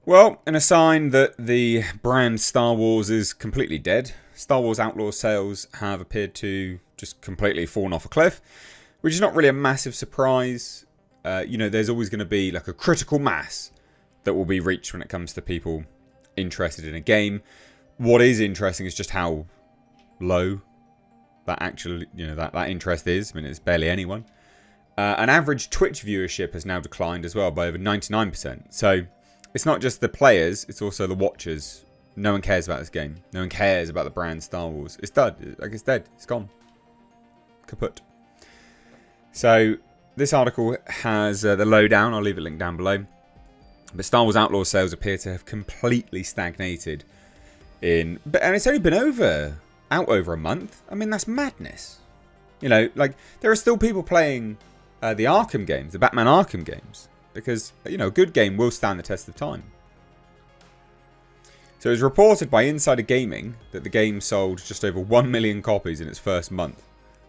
Well, in a sign that the brand Star Wars is completely dead, Star Wars Outlaws sales have appeared to just completely fallen off a cliff, which is not really a massive surprise. There's always going to be like a critical mass that will be reached when it comes to people interested in a game. What is interesting is just how low that actually, that interest is. I mean, it's barely anyone. An average Twitch viewership has now declined as well by over 99%. So it's not just the players, it's also the watchers. No one cares about this game. No one cares about the brand Star Wars. It's dead. It's dead. It's gone. Kaput. So this article has the lowdown. I'll leave it linked down below. But Star Wars Outlaws sales appear to have completely stagnated and it's only been out over a month. I mean, that's madness. There are still people playing the Arkham games, the Batman Arkham games, because a good game will stand the test of time. So it was reported by Insider Gaming that the game sold just over 1 million copies in its first month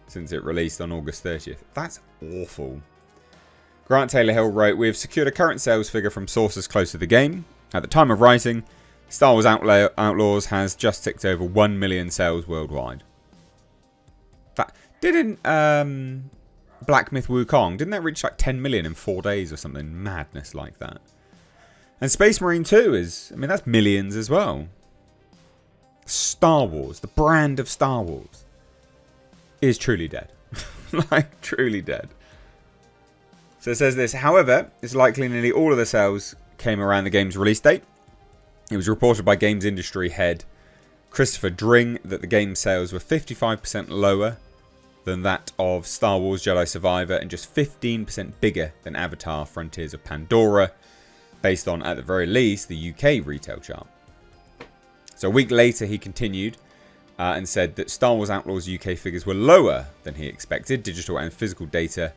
since it released on August 30th. That's awful. Grant Taylor-Hill wrote, "We have secured a current sales figure from sources close to the game. At the time of writing, Star Wars Outlaws has just ticked over 1 million sales worldwide." Didn't Black Myth Wukong, didn't that reach like 10 million in 4 days or something? Madness like that. And Space Marine 2 that's millions as well. Star Wars, the brand of Star Wars, is truly dead. Truly dead. So it says this, however, it's likely nearly all of the sales came around the game's release date. It was reported by games industry head Christopher Dring that the game's sales were 55% lower than that of Star Wars Jedi Survivor and just 15% bigger than Avatar Frontiers of Pandora, based on, at the very least, the UK retail chart. So a week later he continued and said that Star Wars Outlaws UK figures were lower than he expected, digital and physical data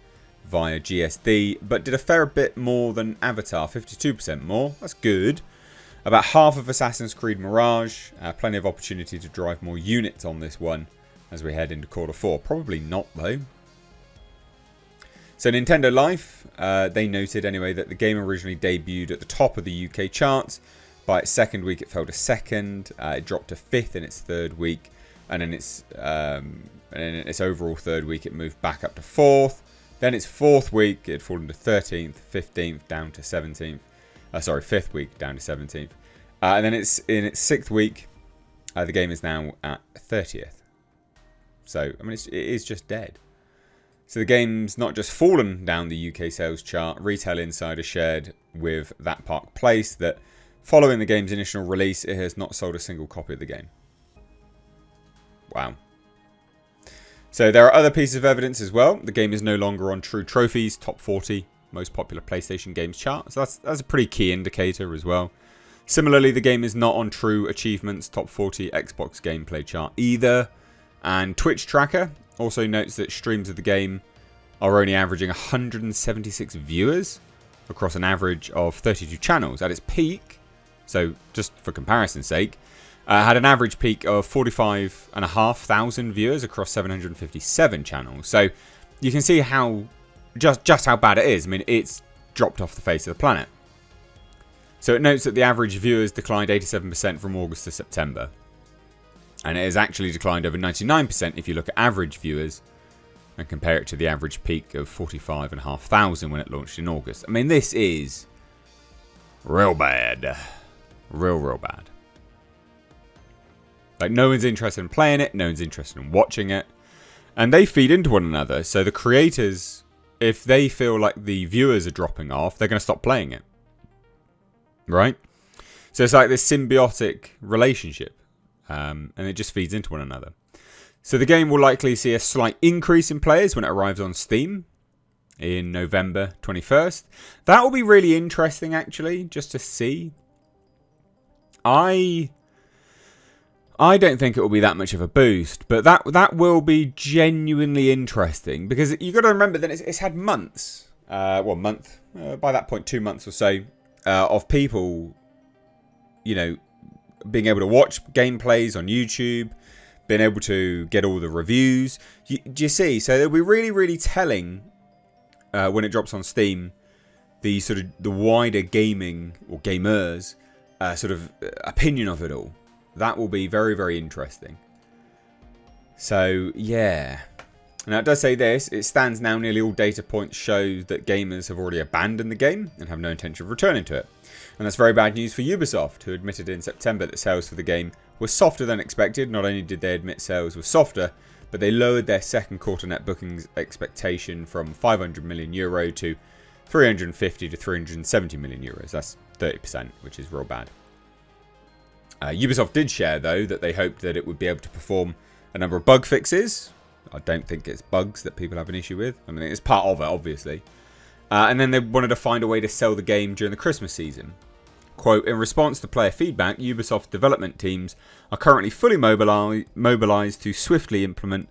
via GSD, but did a fair bit more than Avatar, 52% more. That's good. About half of Assassin's Creed Mirage. Plenty of opportunity to drive more units on this one as we head into quarter 4. Probably not, though. So Nintendo Life, they noted anyway that the game originally debuted at the top of the UK charts. By its second week, it fell to second. It dropped to 5th in its third week. And in its overall third week, it moved back up to 4th. Then its 4th week, it had fallen to 13th, 15th, down to 17th. 5th week down to 17th. And then it's in its 6th week, the game is now at 30th. So, it is just dead. So the game's not just fallen down the UK sales chart. Retail Insider shared with That Park Place that following the game's initial release, it has not sold a single copy of the game. Wow. So there are other pieces of evidence as well. The game is no longer on True Trophy's top 40 most popular PlayStation games chart. So that's a pretty key indicator as well. Similarly, the game is not on True Achievements top 40 Xbox gameplay chart either. And Twitch Tracker also notes that streams of the game are only averaging 176 viewers across an average of 32 channels. At its peak, so just for comparison's sake, had an average peak of 45,500 viewers across 757 channels. So you can see how just how bad it is. It's dropped off the face of the planet. So it notes that the average viewers declined 87% from August to September. And it has actually declined over 99% if you look at average viewers and compare it to the average peak of 45,500 when it launched in August. This is real bad. Real bad. No one's interested in playing it. No one's interested in watching it. And they feed into one another. So the creators, if they feel like the viewers are dropping off, they're going to stop playing it. Right? So it's like this symbiotic relationship. And it just feeds into one another. So the game will likely see a slight increase in players when it arrives on Steam in November 21st. That will be really interesting, actually, just to see. I don't think it will be that much of a boost, but that will be genuinely interesting because you got to remember that it's had months, by that point 2 months or so, of people, being able to watch gameplays on YouTube, being able to get all the reviews. Do you see? So they'll be really, really telling when it drops on Steam, the wider gaming or gamers sort of opinion of it all. That will be very, very interesting. So, yeah. Now, it does say this. It stands now nearly all data points show that gamers have already abandoned the game and have no intention of returning to it. And that's very bad news for Ubisoft, who admitted in September that sales for the game were softer than expected. Not only did they admit sales were softer, but they lowered their second quarter net bookings expectation from €500 million to 350 to 370 million euros. That's 30%, which is real bad. Ubisoft did share, though, that they hoped that it would be able to perform a number of bug fixes. I don't think it's bugs that people have an issue with. I mean, it's part of it, obviously. And then they wanted to find a way to sell the game during the Christmas season. Quote, in response to player feedback, Ubisoft development teams are currently fully mobilized to swiftly implement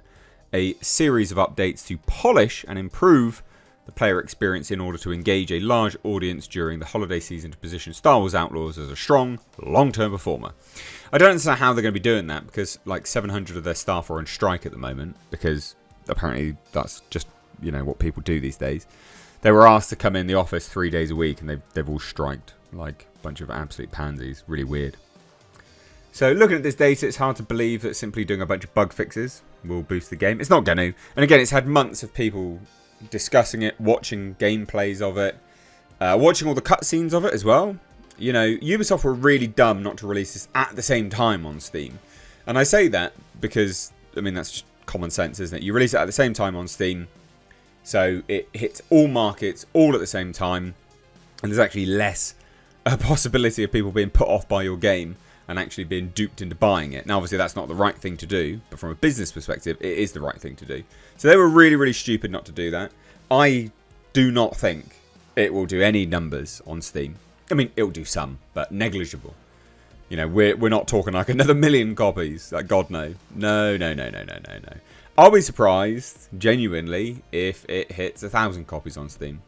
a series of updates to polish and improve the player experience in order to engage a large audience during the holiday season to position Star Wars Outlaws as a strong, long-term performer. I don't understand how they're going to be doing that, because like 700 of their staff are on strike at the moment, because apparently that's just, you know, what people do these days. They were asked to come in the office 3 days a week, and they've all striked like a bunch of absolute pansies. Really weird. So looking at this data, it's hard to believe that simply doing a bunch of bug fixes will boost the game. It's not going to. And again, it's had months of people discussing it, watching gameplays of it, watching all the cutscenes of it as well. You know, Ubisoft were really dumb not to release this at the same time on Steam. And I say that because, I mean, that's just common sense, isn't it? You release it at the same time on Steam, so it hits all markets all at the same time, and there's actually less a possibility of people being put off by your game and actually being duped into buying it. Now, obviously, that's not the right thing to do, but from a business perspective, it is the right thing to do. So they were really, really stupid not to do that. I do not think it will do any numbers on Steam. I mean, it'll do some, but negligible. You know, we're not talking like another 1 million copies. Like, God, no. No. I'll be surprised, genuinely, if it hits 1,000 copies on Steam.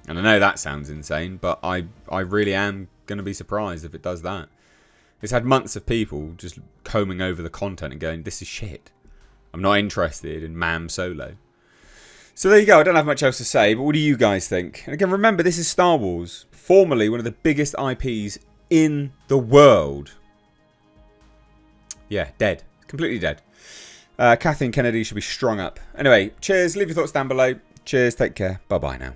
And I know that sounds insane, but I really am going to be surprised if it does that. It's had months of people just combing over the content and going, this is shit. I'm not interested in MAM Solo. So there you go. I don't have much else to say, but what do you guys think? And again, remember, this is Star Wars, formerly one of the biggest IPs in the world. Yeah, dead. Completely dead. Kathleen Kennedy should be strung up. Anyway, cheers. Leave your thoughts down below. Cheers. Take care. Bye-bye now.